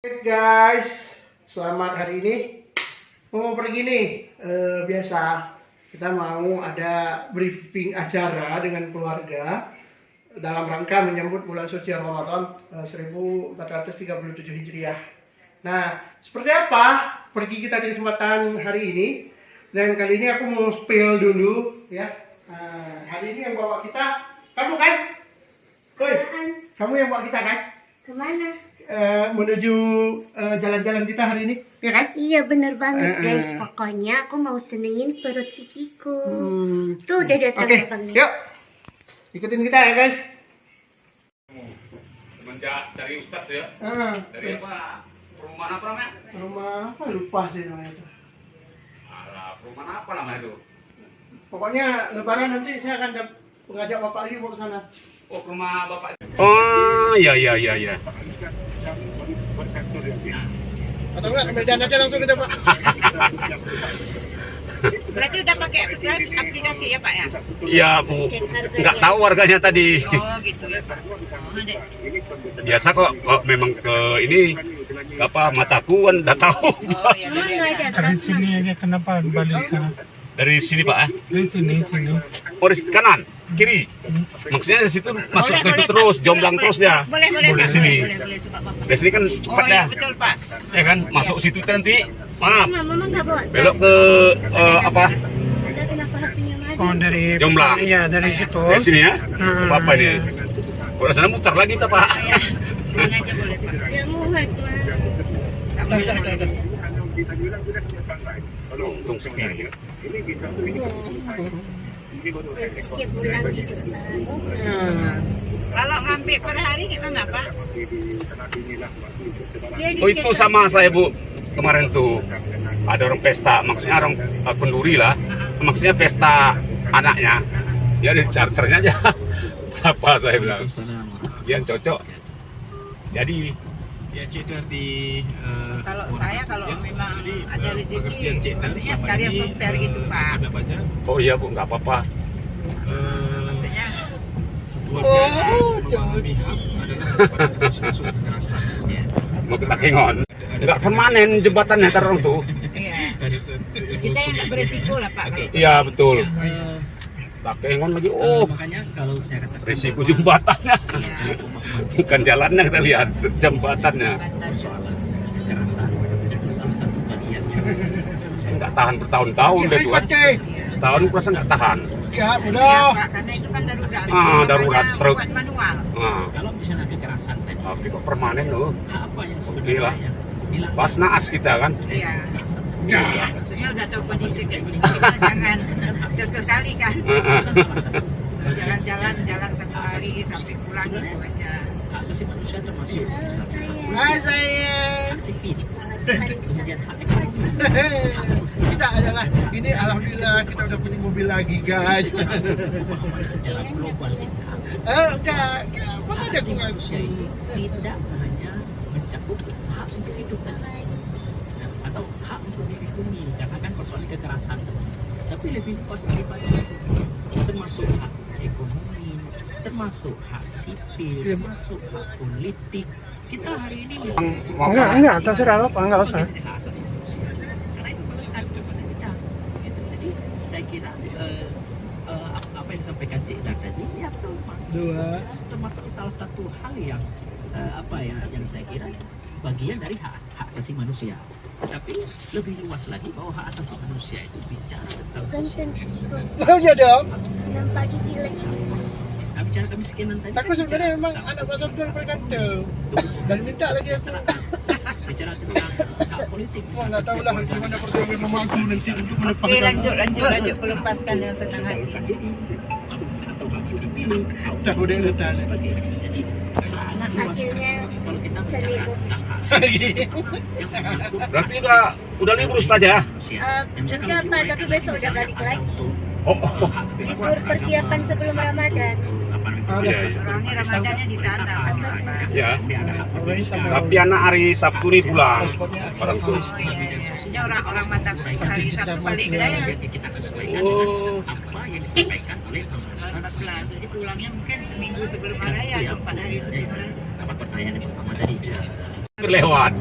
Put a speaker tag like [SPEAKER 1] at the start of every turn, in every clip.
[SPEAKER 1] Oke guys, selamat hari ini. Mau pergi nih, biasa kita mau ada briefing acara dengan keluarga dalam rangka menyambut bulan suci Ramadan 1437 Hijriah. Nah, seperti apa pergi kita di kesempatan hari ini? Dan kali ini aku mau spill dulu ya. Hari ini yang bawa kita, kamu kan? Woi, kamu yang bawa kita kan?
[SPEAKER 2] Kemana?
[SPEAKER 1] Menuju jalan-jalan kita hari ini, ya kan?
[SPEAKER 2] Iya bener banget guys. Pokoknya aku mau senengin perut si Kiko. Tuh udah datang abangnya.
[SPEAKER 1] Yuk, ikutin kita ya guys.
[SPEAKER 3] Semenjak dari Ustadz ya? Dari apa? Perumahan apa namanya?
[SPEAKER 1] Rumah apa lupa sih namanya itu.
[SPEAKER 3] Alah, perumahan apa namanya itu?
[SPEAKER 1] Pokoknya lebaran nanti saya akan mengajak bapak lagi mau ke sana.
[SPEAKER 3] Oh, ke rumah bapak. Oh, iya.
[SPEAKER 1] Atau enggak ke Medan aja langsung kita pak.
[SPEAKER 4] Berarti udah pakai aplikasi ya Pak ya?
[SPEAKER 3] Iya Bu, nggak tahu harganya tadi.
[SPEAKER 4] Oh gitu ya Pak.
[SPEAKER 3] Biasa kok memang ke ini apa mataku kan udah tahu.
[SPEAKER 4] Oh ya.
[SPEAKER 5] Dari sini aja kenapa balik sana?
[SPEAKER 3] Dari sini Pak?
[SPEAKER 5] Dari sini.
[SPEAKER 3] Oh dari kanan, kiri. Maksudnya dari situ masuk ke itu terus, jomblang terus ya.
[SPEAKER 4] Boleh.
[SPEAKER 3] Dari sini.
[SPEAKER 4] Boleh suka Bapak.
[SPEAKER 3] Dari sini kan cepat
[SPEAKER 4] Oh
[SPEAKER 3] ya.
[SPEAKER 4] iya betul Pak.
[SPEAKER 3] Ya kan, masuk situ nanti. Maaf,
[SPEAKER 2] Mama nggak bawa.
[SPEAKER 3] belok ke apa?
[SPEAKER 2] Udah kenapa hatinya mati?
[SPEAKER 5] Oh dari
[SPEAKER 3] Jomblang.
[SPEAKER 5] Iya dari situ.
[SPEAKER 3] Dari sini ya? Apa ini?
[SPEAKER 5] Iya.
[SPEAKER 3] Udah sana muter lagi kita Pak.
[SPEAKER 4] Pulang aja boleh Pak.
[SPEAKER 2] Ya muat
[SPEAKER 3] Untung sepi.
[SPEAKER 2] Tiap bulan gitu
[SPEAKER 4] Kalau ngambil per hari gimana Pak?
[SPEAKER 3] Oh itu sama saya Bu. Kemarin tuh ada orang pesta, maksudnya orang kenduri lah. Maksudnya pesta anaknya. Ya di charternya aja. Apa saya bilang? Yang cocok. Jadi
[SPEAKER 6] ya cek di
[SPEAKER 4] Kalau saya kalau memang ada rezeki,
[SPEAKER 6] cek
[SPEAKER 4] maksudnya sekalian software gitu Pak.
[SPEAKER 6] ada banyak
[SPEAKER 3] oh iya Bu, nggak apa-apa.
[SPEAKER 4] Maksudnya
[SPEAKER 6] keluarga memahami HAM adalah kasus kekerasan ya.
[SPEAKER 3] Mau kita kengon. Nggak permanen jembatannya terus tuh.
[SPEAKER 4] iya. Kita yang nggak beresiko lah Pak. Kalau
[SPEAKER 3] Iya betul. Tak kengon lagi. Oh,
[SPEAKER 6] Makanya kalau saya katakan
[SPEAKER 3] risiko jembatannya. Bukan jalannya kita lihat, jembatannya.
[SPEAKER 6] persoalan kekerasan itu salah satu bagian yang
[SPEAKER 3] Nggak tahan bertahun-tahun deh tuh kan. Setahun perasaan nggak tahan.
[SPEAKER 1] Ya,
[SPEAKER 4] Iya
[SPEAKER 1] udah.
[SPEAKER 4] Pak, karena itu kan darurat.
[SPEAKER 3] Darurat,
[SPEAKER 4] Makanya
[SPEAKER 3] truk.
[SPEAKER 4] buat manual.
[SPEAKER 3] Nah,
[SPEAKER 6] kalau misalnya kekerasan tadi
[SPEAKER 3] tapi kok permanen loh.
[SPEAKER 6] apa yang
[SPEAKER 3] Oke lah.
[SPEAKER 6] sebenarnya yang dilakukan
[SPEAKER 3] Pas naas kita kan.
[SPEAKER 4] Iya.
[SPEAKER 6] kekerasan
[SPEAKER 4] Maksudnya udah tahu kondisi kayak gini, kita jangan kekali kan. Jalan-jalan satu hari sampai pulang gitu aja.
[SPEAKER 6] hak asasi manusia termasuk misalnya
[SPEAKER 1] Hai sayang.
[SPEAKER 6] hak sipil kemudian hak ekonomi
[SPEAKER 1] Kita adalah ini alhamdulillah kita udah punya mobil lagi guys.
[SPEAKER 6] secara global kita
[SPEAKER 1] Enggak. Mana ada
[SPEAKER 6] asasi manusia itu tidak hanya mencakup hak untuk hidup ya, atau hak untuk dilindungi karena kan persoalan kekerasan tapi lebih luas daripada itu termasuk hak ekonomi termasuk hak sipil termasuk hak politik kita hari ini bisa
[SPEAKER 5] Enggak, terserah apa, enggak usah.
[SPEAKER 6] hak asasi manusia karena itu melekat kepada kita gitu. Jadi saya kira apa yang disampaikan Cik Dar tadi ya betul Pak.
[SPEAKER 1] Dua.
[SPEAKER 6] Termasuk salah satu hal yang yang saya kira bagian dari hak asasi manusia. Tapi lebih luas lagi bahwa hak asasi manusia itu bicara tentang sosial.
[SPEAKER 1] Oh iya dong.
[SPEAKER 2] Nampak gigi lagi.
[SPEAKER 6] Nah, bicara kemiskinan tadi.
[SPEAKER 1] Aku sebenarnya memang anak pasar betul bergantung. Dan minta lagi aku.
[SPEAKER 6] Bicara tentang hak politik.
[SPEAKER 1] Wah nggak tahu lah gimana perjuangan mamaku nanti untuk melepaskan.
[SPEAKER 4] Oke lanjut melepaskan yang senang hati.
[SPEAKER 6] Atau hak dipilih.
[SPEAKER 1] Dah udah letak.
[SPEAKER 6] Jadi sangat luas.
[SPEAKER 2] Hasilnya
[SPEAKER 6] Kalau kita bicara tentang hak yang menyangkut
[SPEAKER 3] Berarti udah libur Ustaz ya?
[SPEAKER 2] Udah Pak, tapi besok udah balik lagi.
[SPEAKER 3] Oh.
[SPEAKER 2] Libur persiapan sebelum Ramadan.
[SPEAKER 3] Iya.
[SPEAKER 4] Orangnya Ramadannya di sana.
[SPEAKER 3] Ya. Tapi anak hari Sabtu nih pulang. Orang tuh.
[SPEAKER 4] Oh iya. Maksudnya orang Matakwari hari Sabtu balik ke daerah.
[SPEAKER 6] kita sesuaikan
[SPEAKER 3] Oh.
[SPEAKER 6] dengan apa yang disampaikan oleh pemerintah.
[SPEAKER 4] 14. Jadi pulangnya mungkin seminggu sebelum hari raya, 4 hari sebelum hari raya.
[SPEAKER 6] Dapat pertanyaan yang pertama tadi.
[SPEAKER 3] lewat.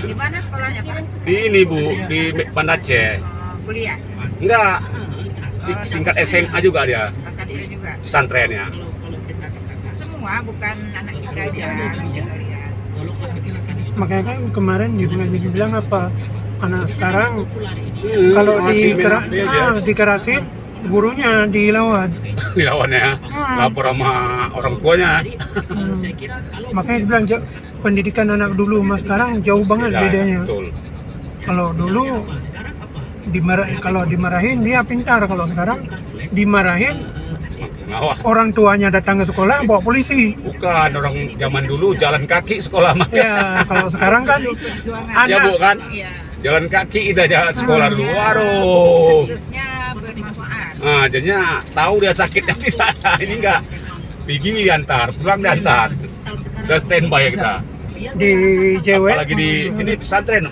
[SPEAKER 4] Di mana sekolahnya Pak?
[SPEAKER 3] Di ini Bu, di Banda Aceh.
[SPEAKER 4] Kuliah,
[SPEAKER 3] Enggak, tingkat SMA juga dia,
[SPEAKER 4] pesantren juga.
[SPEAKER 3] pesantrennya.
[SPEAKER 4] Semua bukan anak kita aja. Kita lihat.
[SPEAKER 5] Makanya kan kemarin dibilang apa, anak sekarang kalau dikerasin gurunya dilawan.
[SPEAKER 3] Dilawannya, lapor sama orang tuanya.
[SPEAKER 5] Makanya dibilang pendidikan anak dulu sama sekarang jauh banget
[SPEAKER 3] Ya,
[SPEAKER 5] bedanya.
[SPEAKER 3] betul.
[SPEAKER 5] Kalau dulu kalau dimarahin dia pintar, kalau sekarang dimarahin
[SPEAKER 3] Nah,
[SPEAKER 5] orang tuanya datang ke sekolah bawa polisi.
[SPEAKER 3] bukan orang zaman dulu jalan kaki sekolah mah.
[SPEAKER 5] Ya, kalau sekarang kan
[SPEAKER 3] Ya Bu kan,
[SPEAKER 4] Iya.
[SPEAKER 3] jalan kaki kita jalan sekolah dulu. Waduh.
[SPEAKER 4] Khususnya bermanfaat.
[SPEAKER 3] Nah, jadinya tahu dia sakitnya tidak. Ini enggak. Pergi diantar, pulang diantar. Udah standby kita.
[SPEAKER 5] di JW.
[SPEAKER 3] Apalagi di ini pesantren,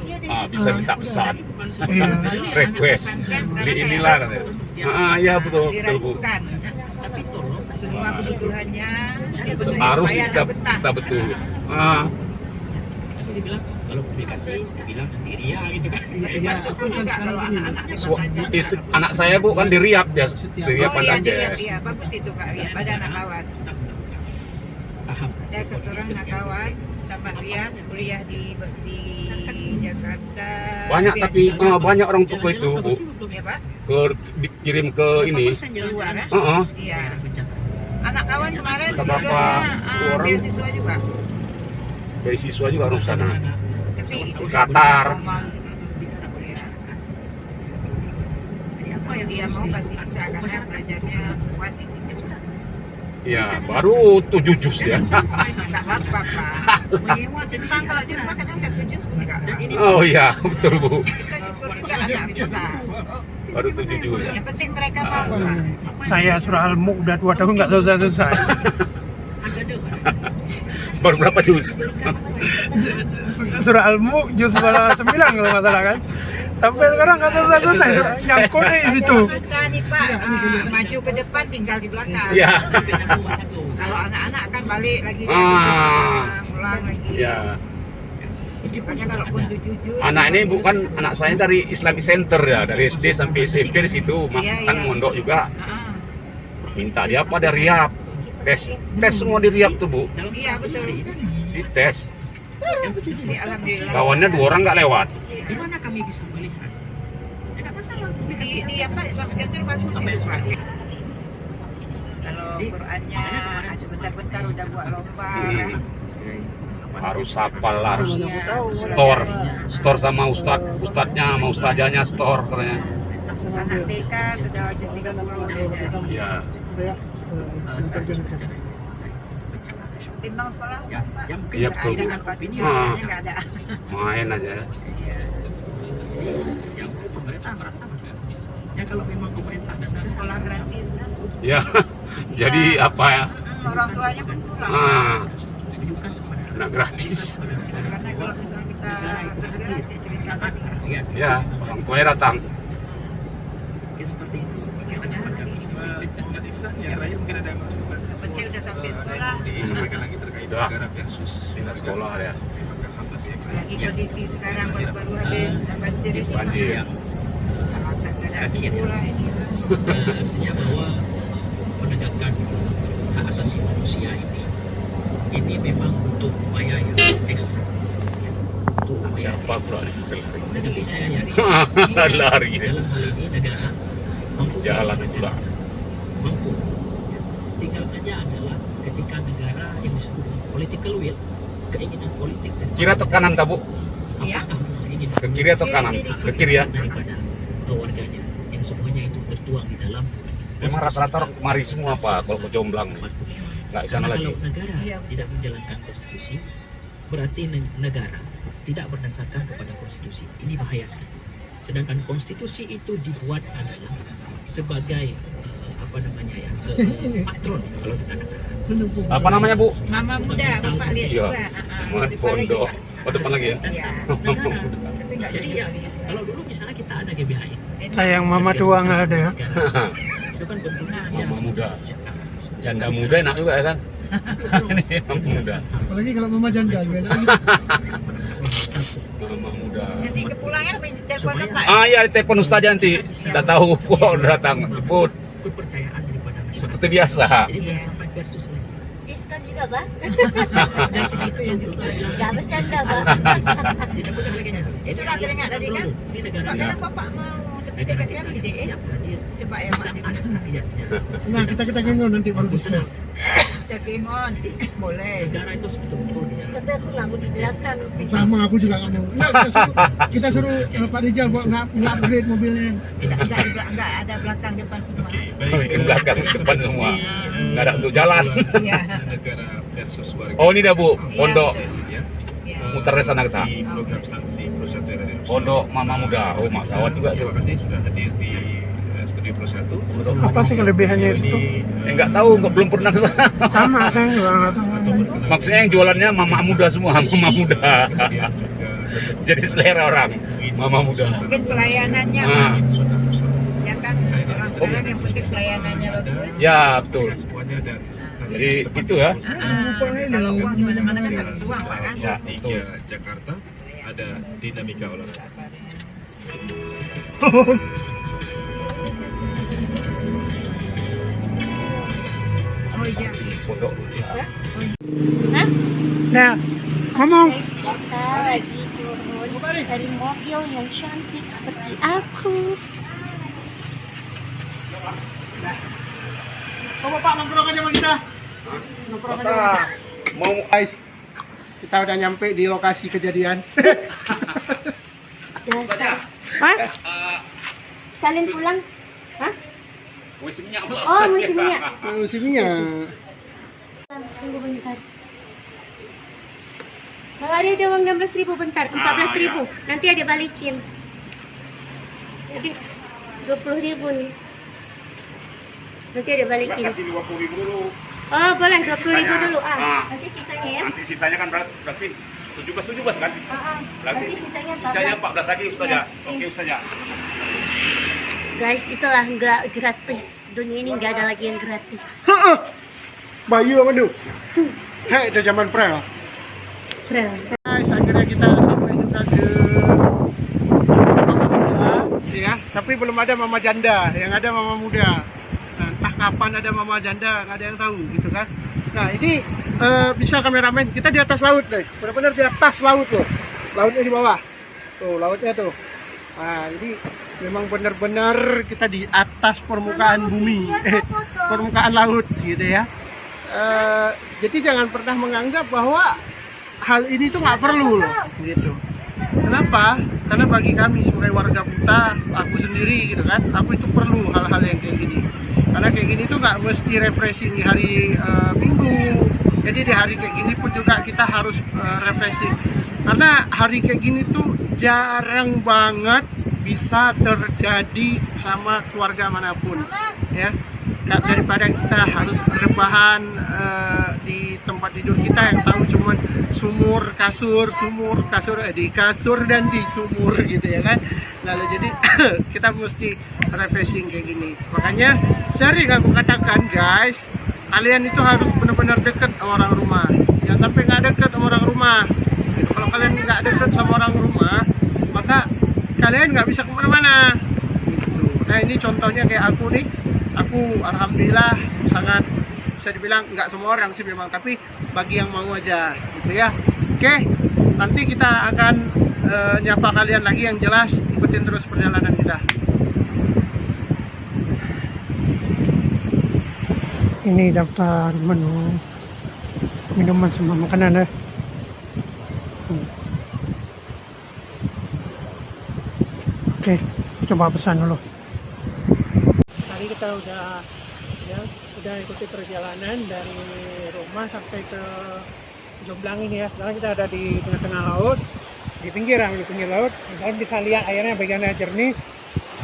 [SPEAKER 3] bisa minta pesan, request, beli inilah katanya. Iya betul Bu.
[SPEAKER 4] Diragukan. Tapi tolong semua kebutuhannya
[SPEAKER 3] Harus
[SPEAKER 4] supaya
[SPEAKER 3] kita
[SPEAKER 4] betah.
[SPEAKER 3] betul.
[SPEAKER 6] Tadi dibilang kalau publikasi dibilang nanti ria gitu kan.
[SPEAKER 4] Maksudku juga kalau anak-anaknya
[SPEAKER 3] Anak saya Bu kan di Riap dia, di Riap Banda
[SPEAKER 4] iya,
[SPEAKER 3] Aceh.
[SPEAKER 4] iya, bagus itu Pak Ria. Pada anak kawan.
[SPEAKER 6] Paham.
[SPEAKER 4] Ada satu orang anak kawan, tamat Ria, kuliah di Jakarta.
[SPEAKER 3] Banyak tapi banyak orang tua itu Bu
[SPEAKER 4] Ya Pak,
[SPEAKER 3] dikirim ke ini.
[SPEAKER 4] luar kan?
[SPEAKER 3] Heeh.
[SPEAKER 4] Iya. Anak kawan kemarin
[SPEAKER 3] Kata Bapak,
[SPEAKER 4] sebelumnya
[SPEAKER 3] orang-
[SPEAKER 4] beasiswa juga.
[SPEAKER 3] Dari siswa juga orang sana.
[SPEAKER 4] Tapi itu
[SPEAKER 3] Qatar.
[SPEAKER 4] Jadi apa yang dia mau kasih bisa karena belajarnya kuat di sini sudah.
[SPEAKER 3] Ya baru 7 juz dia.
[SPEAKER 4] Nggak apa-apa Pak. Menyewa simpang kalau di rumah kadang 1 juz pun nggak.
[SPEAKER 3] Oh iya betul Bu.
[SPEAKER 4] Kita syukur juga anak bisa.
[SPEAKER 3] Baru 7 juz.
[SPEAKER 4] Yang penting mereka mau Pak.
[SPEAKER 5] Saya surah Al-Mulk udah 2 tahun nggak selesai.
[SPEAKER 3] Baru berapa juz?
[SPEAKER 5] Surah Al-Mulk juz 9 kalau nggak salah kan. Sampai sekarang nggak selesai. Nyangkut di situ.
[SPEAKER 4] Bisa nih Pak, maju ke depan tinggal di belakang.
[SPEAKER 3] Ya.
[SPEAKER 4] Kalau anak-anak kan balik lagi ulang lagi.
[SPEAKER 3] Ya.
[SPEAKER 4] Makanya kalau pun jujur.
[SPEAKER 3] Anak ini bukan anak saya dari Islamic Center ya, dari SD sampai SMP di situ, kan mondok juga. Minta dia apa dari Riap. Tes semua di Riap tuh Bu.
[SPEAKER 4] Iya betul.
[SPEAKER 3] Di tes.
[SPEAKER 4] Alhamdulillah.
[SPEAKER 3] Kawannya 2 orang nggak lewat.
[SPEAKER 6] Di mana kami bisa melihat? Tidak masalah.
[SPEAKER 4] Di apa Islam Center bagus itu Pak. Kalau Qurannya sebentar-bentar udah buat lomba kan.
[SPEAKER 3] Harus hafal lah, harus store sama ustadznya sama ustazahnya store katanya.
[SPEAKER 4] Anak TK sudah juz 30
[SPEAKER 3] Ya.
[SPEAKER 4] Timbang sekolah
[SPEAKER 6] Ya,
[SPEAKER 4] Pak.
[SPEAKER 6] ya mungkin
[SPEAKER 3] Iya betul Bu.
[SPEAKER 4] Dengan opini nggak ada.
[SPEAKER 3] Main aja.
[SPEAKER 6] ya mungkin pemerintah merasa masih. Ya kalau memang pemerintah dan
[SPEAKER 4] Sekolah gratis kan.
[SPEAKER 3] Ya. Jadi apa ya?
[SPEAKER 4] Orang tuanya pun kurang.
[SPEAKER 6] ditujukan kepada
[SPEAKER 3] Nah gratis.
[SPEAKER 4] Karena kalau misalnya kita bergerak kayak cerita tadi.
[SPEAKER 6] ya,
[SPEAKER 3] Ya, orang tuanya datang.
[SPEAKER 6] ya seperti itu.
[SPEAKER 4] Penting udah sampai sekolah.
[SPEAKER 3] Udah, pindah sekolah ya.
[SPEAKER 4] Lagi kondisi sekarang baru-baru habis banjir ini.
[SPEAKER 3] Banjir.
[SPEAKER 4] Alasan nggak ada pula ini.
[SPEAKER 6] Artinya bahwa menegakkan hak asasi manusia ini memang untuk upaya yang ekstra. Untuk upaya
[SPEAKER 3] Siapa pula nih?
[SPEAKER 6] Tetapi saya yakin
[SPEAKER 3] Lari.
[SPEAKER 6] dalam hal ini negara mampu
[SPEAKER 3] Jalan pula.
[SPEAKER 6] mampu. Tinggal saja adalah ketika negara yang disebut political will, keinginan politik dan
[SPEAKER 3] Kiri atau kanan tak Bu?
[SPEAKER 4] Iya.
[SPEAKER 6] apakah ingin
[SPEAKER 3] Ke kiri atau kanan? Ke kiri ya.
[SPEAKER 6] daripada warganya yang semuanya itu tertuang di dalam.
[SPEAKER 3] Memang rata-rata orang kemari semua Pak kalau ke Jomblang nih. Nggak di sana
[SPEAKER 6] Karena
[SPEAKER 3] lagi.
[SPEAKER 6] kalau negara
[SPEAKER 4] Iya.
[SPEAKER 6] tidak menjalankan konstitusi, berarti negara tidak berdasarkan kepada konstitusi. Ini bahaya sekali. Sedangkan konstitusi itu dibuat adalah sebagai apa namanya ya patron kalau kita katakan.
[SPEAKER 3] Apa namanya Bu?
[SPEAKER 4] Mama muda, Bapak lihat
[SPEAKER 3] Iya.
[SPEAKER 4] juga.
[SPEAKER 3] Muhammad Pondok. Oh depan lagi ya?
[SPEAKER 4] Iya.
[SPEAKER 6] Negara.
[SPEAKER 4] Tapi nggak
[SPEAKER 6] Jadi ya kalau dulu misalnya kita ada GBHI,
[SPEAKER 5] Sayang mama tua nggak ada ya.
[SPEAKER 6] itu kan bentuknya
[SPEAKER 3] Mama muda. Janda muda enak juga ya kan? Ini Mama Muda.
[SPEAKER 1] Apalagi kalau mama janda gimana lagi?
[SPEAKER 3] Mama Muda.
[SPEAKER 4] Nanti ke pulangnya telepon apa?
[SPEAKER 3] Ah ya, telepon Ustaz nanti. Sudah tahu udah datang. Put.
[SPEAKER 6] Kepercayaan daripada masyarakat.
[SPEAKER 3] Seperti biasa.
[SPEAKER 6] Jadi jangan sampai versus lagi.
[SPEAKER 2] Diskon juga bang?
[SPEAKER 6] Dan segitu yang disebut.
[SPEAKER 2] Gak bercanda bang.
[SPEAKER 6] Tidak boleh sebagainya.
[SPEAKER 4] Itulah teringat tadi kan.
[SPEAKER 6] Di
[SPEAKER 4] Sebab
[SPEAKER 6] negara
[SPEAKER 4] kenapa Pak mau tepi dekat kan gitu ya?
[SPEAKER 6] siap hadir.
[SPEAKER 4] Sebab yang
[SPEAKER 6] Siap
[SPEAKER 4] mana?
[SPEAKER 6] anak rakyatnya.
[SPEAKER 1] Nah, kita genggam nanti baru
[SPEAKER 6] Bagus
[SPEAKER 1] bisa.
[SPEAKER 4] Cakemon, boleh.
[SPEAKER 6] Negara itu betul-betul dia.
[SPEAKER 2] Tapi aku gak mau di belakang.
[SPEAKER 1] Sama aku juga nggak mau. Nggak, kita suruh Pak Rijal buat nggak upgrade mobilnya.
[SPEAKER 4] Enggak ada belakang depan semua.
[SPEAKER 3] Bikin belakang depan semua. Nggak ada untuk jalan.
[SPEAKER 4] Iya.
[SPEAKER 7] Negara versus warga.
[SPEAKER 3] Oh ini dah Bu, pondok.
[SPEAKER 7] Ya,
[SPEAKER 3] Muter di sana kita.
[SPEAKER 7] di program sanksi Pro1 Radio Rusak.
[SPEAKER 3] Pondok Mama Muda. Oh, Mas Gawat juga tuh.
[SPEAKER 7] Terima kasih sudah hadir di Studio Pro1.
[SPEAKER 5] Apa sih kelebihannya itu?
[SPEAKER 3] Nggak tahu, belum pernah ke sana.
[SPEAKER 5] Sama, saya juga nggak tahu.
[SPEAKER 3] Maksudnya yang jualannya Mama Muda semua, Mama Muda. Jadi selera orang, Mama Muda.
[SPEAKER 4] Mungkin pelayanannya
[SPEAKER 3] Ah.
[SPEAKER 4] ya kan orang sekarang yang penting pelayanannya bagus.
[SPEAKER 3] Ya betul.
[SPEAKER 7] Semuanya dan
[SPEAKER 3] Jadi itu ya.
[SPEAKER 4] Kalau uang di mana-mana kan harus uang Pak kan.
[SPEAKER 3] Ya betul.
[SPEAKER 7] tiga Jakarta ada dinamika olahraga.
[SPEAKER 4] Oh iya.
[SPEAKER 3] Pondok.
[SPEAKER 2] Hah?
[SPEAKER 5] Nah, ngomong.
[SPEAKER 2] Guys, kita lagi turun dari mobil yang cantik seperti aku.
[SPEAKER 1] Coba Pak nongkrong aja sama kita. Nongkrong aja sama kita.
[SPEAKER 3] Mau
[SPEAKER 1] Guys, kita udah nyampe di lokasi kejadian.
[SPEAKER 2] Dasar. Hah? Sekalian pulang? Hah?
[SPEAKER 3] musim minyak.
[SPEAKER 2] Oh, musim minyak.
[SPEAKER 1] Musimnya.
[SPEAKER 2] Tunggu bentar. Bang Ari ada uang 16.000 bentar, 14.000. Nanti ada balikin. Jadi 20.000 nih. Nanti ada balikin.
[SPEAKER 3] Kasih 20.000 dulu.
[SPEAKER 2] Oh, boleh 20.000 dulu.
[SPEAKER 3] Ah.
[SPEAKER 2] Nanti sisanya ya.
[SPEAKER 3] Nanti sisanya kan berarti 17 kan?
[SPEAKER 2] Nanti sisanya 14.
[SPEAKER 3] Sisanya 14 lagi Ustaz ya. Oke Ustaz ya.
[SPEAKER 2] Guys, itulah nggak gratis. Dunia ini nggak ada lagi yang gratis.
[SPEAKER 1] Bayu apa tuh? Hei, itu zaman pre.
[SPEAKER 2] Bro.
[SPEAKER 1] Guys, akhirnya kita sampai juga ke Mama Muda, ya. Tapi belum ada Mama Janda, yang ada Mama Muda. Nah, entah kapan ada Mama Janda, nggak ada yang tahu, gitu kan. Nah, ini bisa kameramen, kita di atas laut deh, benar-benar di atas laut loh. Lautnya di bawah, tuh lautnya tuh. Nah, jadi memang benar-benar kita di atas permukaan bumi, permukaan laut, gitu ya. Jadi jangan pernah menganggap bahwa hal ini tuh nggak perlu loh, gitu. Kenapa? Karena bagi kami sebagai warga Buta, aku sendiri gitu kan, aku itu perlu hal-hal yang kayak gini. Karena kayak gini tuh nggak mesti refreshing di hari Minggu. Jadi di hari kayak gini pun juga kita harus refreshing. Karena hari kayak gini tuh jarang banget bisa terjadi sama keluarga manapun, ya. Daripada kita harus rebahan di tempat tidur kita yang tahu cuma sumur kasur di kasur dan di sumur gitu ya kan. Lalu jadi kita mesti refreshing kayak gini. Makanya sering aku katakan guys, kalian itu harus benar-benar dekat sama orang rumah. Jangan sampai nggak dekat sama orang rumah. Gitu. Kalau kalian nggak dekat sama orang rumah, maka kalian nggak bisa kemana-mana. Gitu. Nah ini contohnya kayak aku nih. Aku alhamdulillah sangat bisa dibilang nggak semua orang sih memang, tapi bagi yang mau aja gitu ya. Oke, nanti kita akan nyapa kalian lagi, yang jelas ikutin terus perjalanan kita.
[SPEAKER 5] Ini daftar menu minuman sama makanan ya. Oke, coba pesan dulu. Tadi kita udah ikuti perjalanan dari rumah sampai ke Jomblang ini ya. Sekarang kita ada di tengah-tengah laut, di pinggir laut. Kalian bisa lihat airnya bagiannya jernih.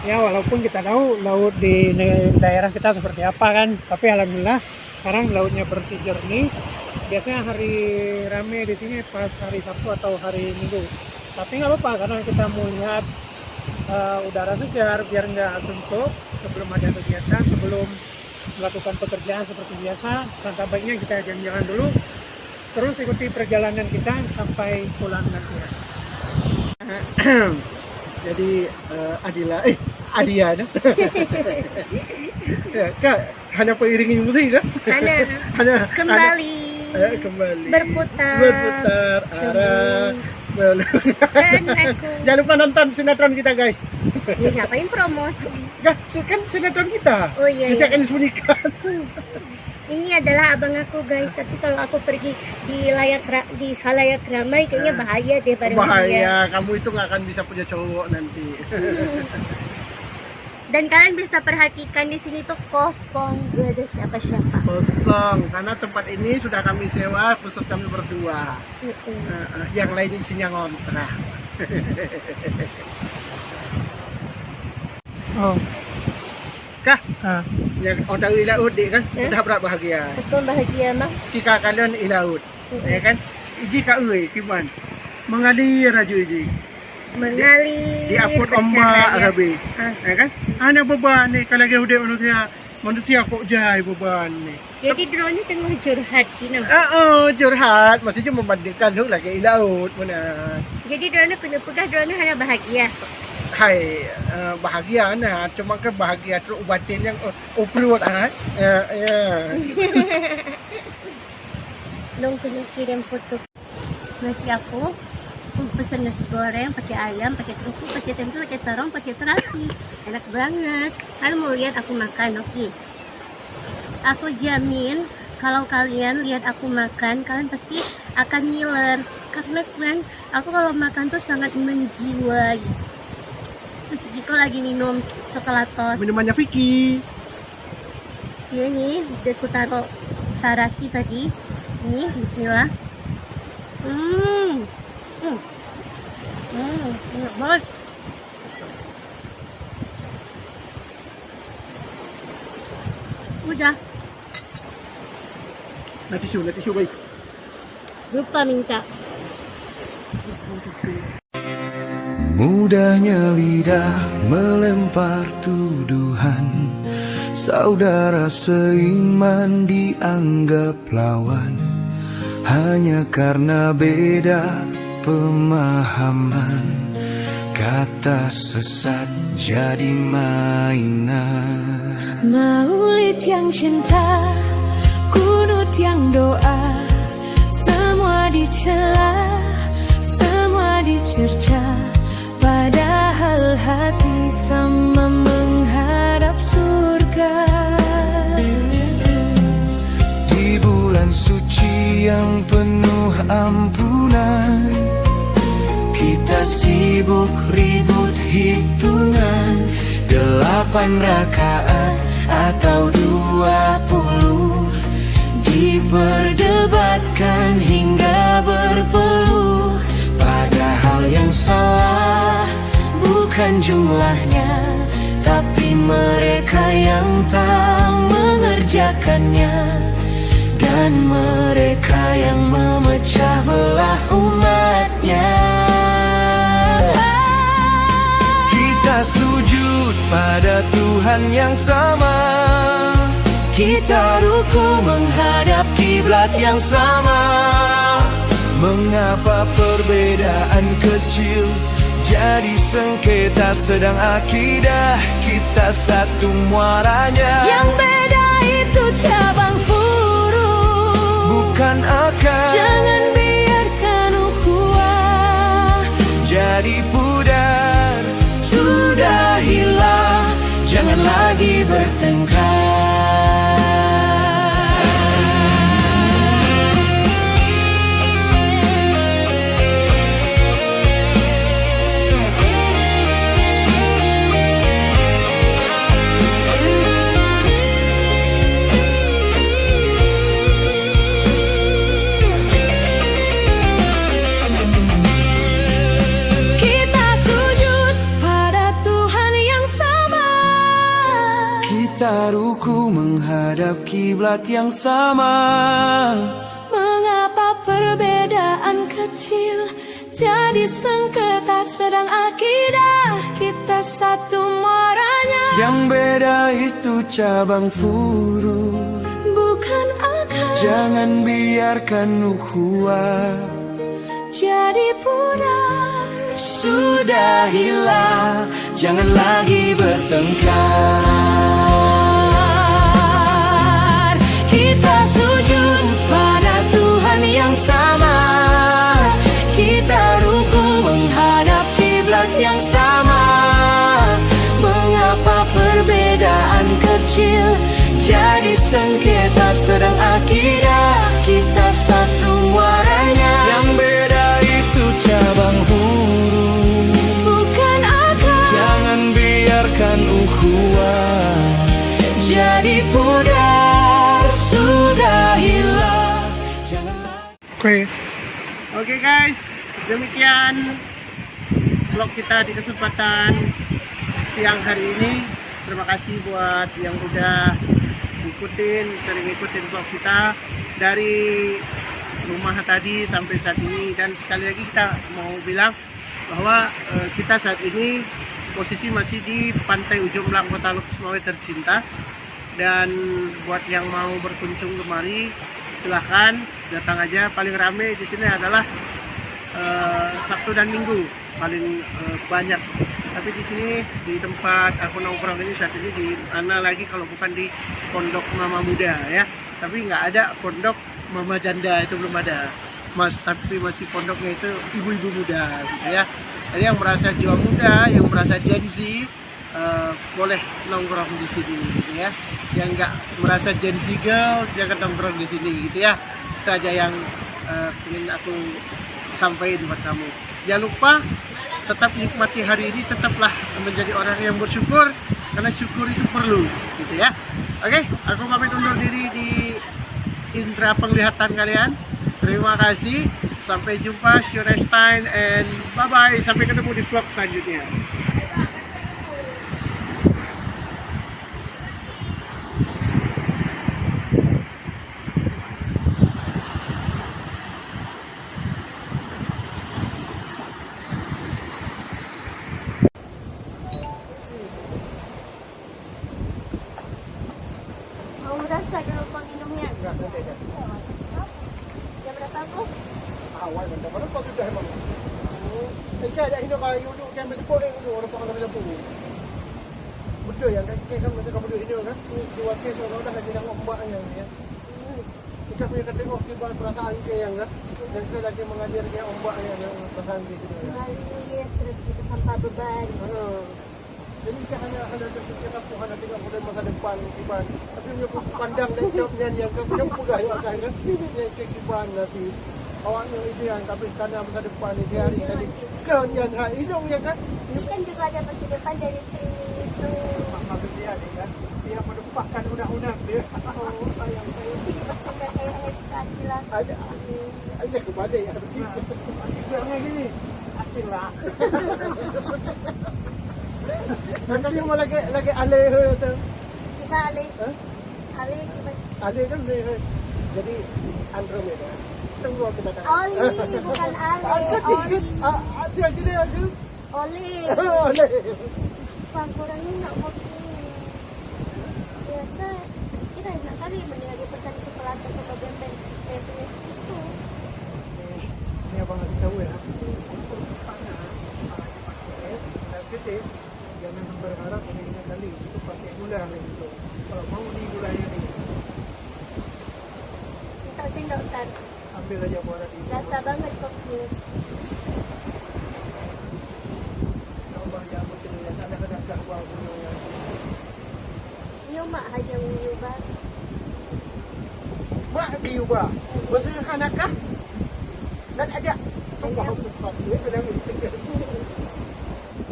[SPEAKER 5] Ya walaupun kita tahu laut di daerah kita seperti apa kan, tapi alhamdulillah sekarang lautnya bersih jernih. Biasanya hari rame di sini pas hari Sabtu atau hari Minggu. Tapi nggak apa-apa karena kita mau lihat udara segar biar nggak suntuk sebelum ada kegiatan, sebelum melakukan pekerjaan seperti biasa. Langkah baiknya kita jalan-jalan dulu, terus ikuti perjalanan kita sampai pulang nanti ya. Jadi Adia ya, Kak, hanya pengiringi musik kan? hanya
[SPEAKER 2] Kembali berputar
[SPEAKER 5] arah
[SPEAKER 2] dan aku
[SPEAKER 5] jangan lupa nonton sinetron kita guys.
[SPEAKER 2] ya, ngapain promosi?
[SPEAKER 5] Kan sinetron kita.
[SPEAKER 2] Oh iya,
[SPEAKER 5] Kita
[SPEAKER 2] iya.
[SPEAKER 5] akan disembunyikan.
[SPEAKER 2] Ini adalah abang aku guys, tapi kalau aku pergi di khalayak ramai kayaknya bahaya deh bareng dia.
[SPEAKER 5] Bahaya, kamu itu nggak akan bisa punya cowok nanti.
[SPEAKER 2] Dan kalian bisa perhatikan di sini tuh kosong, gak ada siapa-siapa.
[SPEAKER 5] Kosong, karena tempat ini sudah kami sewa khusus kami berdua. Yang lain isinya ngontrak. Oh, Kah? Yang orang ilaut dek kan? Udah berapa bahagia?
[SPEAKER 2] Betul bahagia mah.
[SPEAKER 5] Jika kalian ilaut, ya kan? Iji kak uwe, kiman? Mengalir aja iji.
[SPEAKER 2] Mengalir.
[SPEAKER 5] Diaput ombak arabi, ya kan? Hanya beban nih, kalau dia udah manusia kok jai beban nih.
[SPEAKER 2] Jadi drone tengah curhat Cina.
[SPEAKER 5] Curhat, maksudnya membandingkan lu lagi ilaut mana.
[SPEAKER 2] Jadi drone pegah drone hanya bahagia.
[SPEAKER 5] Hai, bahagia nah, cuma ke bahagia terus ubatin yang upload
[SPEAKER 2] Dong kirim foto nasi aku. Pesen nasi goreng pakai ayam, pakai kerupuk, pakai tempe, pakai terong, pakai terasi. Enak banget. Kalian mau lihat aku makan, oke? Aku jamin kalau kalian lihat aku makan, kalian pasti akan ngiler. Karena kan aku kalau makan tuh sangat menjiwai. Terus Giko lagi minum coklatos.
[SPEAKER 5] Minumannya Vicky.
[SPEAKER 2] Ini nih, udah aku taruh tarasi tadi. Nih, bismillah. Enak banget. Udah.
[SPEAKER 5] Nanti tisu baik.
[SPEAKER 2] Lupa minta.
[SPEAKER 8] Mudahnya lidah melempar tuduhan, saudara seiman dianggap lawan, hanya karena beda pemahaman. Kata sesat jadi mainan.
[SPEAKER 9] Maulid yang cinta, kunut yang doa, semua dicela, semua dicerca. Padahal hati sama menghadap surga.
[SPEAKER 8] Di bulan suci yang penuh ampunan, kita sibuk ribut hitungan 8 rakaat atau 20, diperdebatkan hingga berpeluh. Padahal yang salah bukan jumlahnya, tapi mereka yang tak mengerjakannya, dan mereka yang memecah belah umatnya. Kita sujud pada Tuhan yang sama, kita ruku menghadap kiblat yang sama. Mengapa perbedaan kecil jadi sengketa, sedang akidah kita satu muaranya.
[SPEAKER 9] Yang beda itu cabang furu,
[SPEAKER 8] bukan akar.
[SPEAKER 9] Jangan biarkan ukhuwah
[SPEAKER 8] jadi pudar.
[SPEAKER 9] Sudahilah, jangan lagi bertengkar.
[SPEAKER 8] Kita ruku menghadap kiblat yang sama.
[SPEAKER 9] Mengapa perbedaan kecil jadi sengketa, sedang akidah kita satu muaranya.
[SPEAKER 8] Yang beda itu cabang furu,
[SPEAKER 9] bukan akar.
[SPEAKER 8] Jangan biarkan ukhuwah
[SPEAKER 9] jadi pudar.
[SPEAKER 8] Sudahilah, jangan lagi bertengkar.
[SPEAKER 9] Kita sujud pada Tuhan yang sama.
[SPEAKER 8] Kita ruku menghadap kiblat yang sama. Mengapa perbedaan kecil jadi sengketa, sedang akidah kita satu muaranya. Yang beda itu cabang huruf,
[SPEAKER 9] bukan akar.
[SPEAKER 8] Jangan biarkan ukhuwah jadi pudar. Sudahilah, janganlah.
[SPEAKER 1] Oke guys, demikian vlog kita di kesempatan siang hari ini. Terima kasih buat yang udah sering ikutin vlog kita dari rumah tadi sampai saat ini. Dan sekali lagi kita mau bilang bahwa kita saat ini posisi masih di Pantai Ujung Belang, Kota Lukis tercinta. Dan buat yang mau berkunjung kemari, silahkan datang aja. Paling rame di sini adalah Sabtu dan Minggu paling banyak. Tapi di sini di tempat aku nongkrong ini saat ini di mana lagi kalau bukan di Pondok Mama Muda ya. Tapi nggak ada Pondok Mama Janda, itu belum ada. Tapi masih pondoknya itu ibu-ibu muda gitu ya. Jadi yang merasa jiwa muda, yang merasa Gen Z boleh nongkrong di sini gitu ya. Yang nggak merasa Gen Z girl jangan nongkrong di sini gitu ya. Itu aja yang ingin aku sampaikan buat kamu. Jangan lupa tetap nikmati hari ini, tetaplah menjadi orang yang bersyukur, karena syukur itu perlu gitu ya. Oke, aku pamit undur diri di indera penglihatan kalian. Terima kasih, sampai jumpa, see you next time, and bye bye, sampai ketemu di vlog selanjutnya.
[SPEAKER 2] Mau rasa dulu minumnya. Jam berapa Bu?
[SPEAKER 1] Awal kan, baru kau sudah emang. Sejak ada hidup kayu duduk yang berdepan itu orang pakai dalam lampu. Betul yang kan kamu kamu duduk ini kan, di waktu itu orang dah lagi nak ombaknya ya. Kita punya kategori kibar perasaan dia yang kan, dan kita lagi mengajar dia ombaknya yang perasaan dia gitu ya.
[SPEAKER 2] Mengalir terus kita tanpa beban.
[SPEAKER 1] Jadi kita hanya ada terfikirkan Tuhan nanti tidak boleh masa depan kiban. Tapi punya pandang dan hidupnya yang yang mudah ya kan, yang kiban nanti. Awaknya ideal tapi karena masa depan ini hari jadi kau yang hidung ya kan.
[SPEAKER 2] Ini kan juga ada masa depan dari sini itu.
[SPEAKER 1] Maksud dia kan, dia menempatkan undang-undang dia.
[SPEAKER 2] Oh, sayang saya sih pasti kayak keadilan.
[SPEAKER 1] Ada kepada ya. Akhirnya gini, akhirlah. Nanti yang mau lagi alih tu.
[SPEAKER 2] Kita alih. Alih gimana?
[SPEAKER 1] Alih kan jadi Andromeda. Tunggu kita kan.
[SPEAKER 2] Oli, bukan alih. Oli.
[SPEAKER 1] Ada gini ada.
[SPEAKER 2] Oli.
[SPEAKER 1] Oli.
[SPEAKER 2] Kurang ni nak kopi. Biasa kita nak cari benda lagi pesan ke pelanggan ke bagian bank. Itu.
[SPEAKER 1] Ni abang nak tahu ya. Kita jangan berharap ini kali itu pakai gula gitu. Kalau mau ni gulanya ni.
[SPEAKER 2] Kita sendok Ustaz.
[SPEAKER 1] Ambil aja buat ini.
[SPEAKER 2] Rasa banget kopi.
[SPEAKER 1] Kalau banyak betul ya, ada kadang buat gula.
[SPEAKER 2] Ni mak hanya mengubah.
[SPEAKER 1] Mak diubah. Besar anakah? Dan ajak. Allah Akbar. Dia sedang berfikir.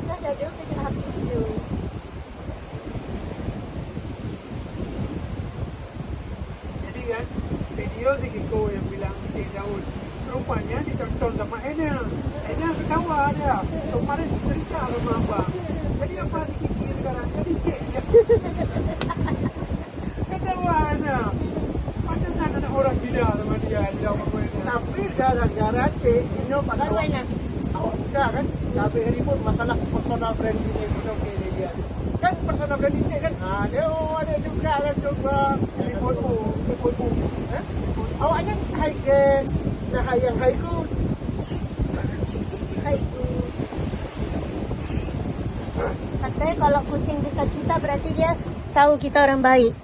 [SPEAKER 2] Dah ada kerja habis tu.
[SPEAKER 1] Jadi kan video si Kiko yang bilang si Daud rupanya ditonton sama Ena ketawa dia kemarin cerita sama abang. Jadi apa si Kiki sekarang jadi cek dia ketawa Ena pandangan ada orang gila sama dia tapi gara-gara cek Ino pada awak enggak kan tapi hari pun masalah personal brand ini dia kan persona brand Icek kan. Nah, dia ada juga kan coba iPhone-mu. Awaknya high end, nah yang high goose.
[SPEAKER 2] Katanya kalau kucing dekat kita berarti dia tahu kita orang baik.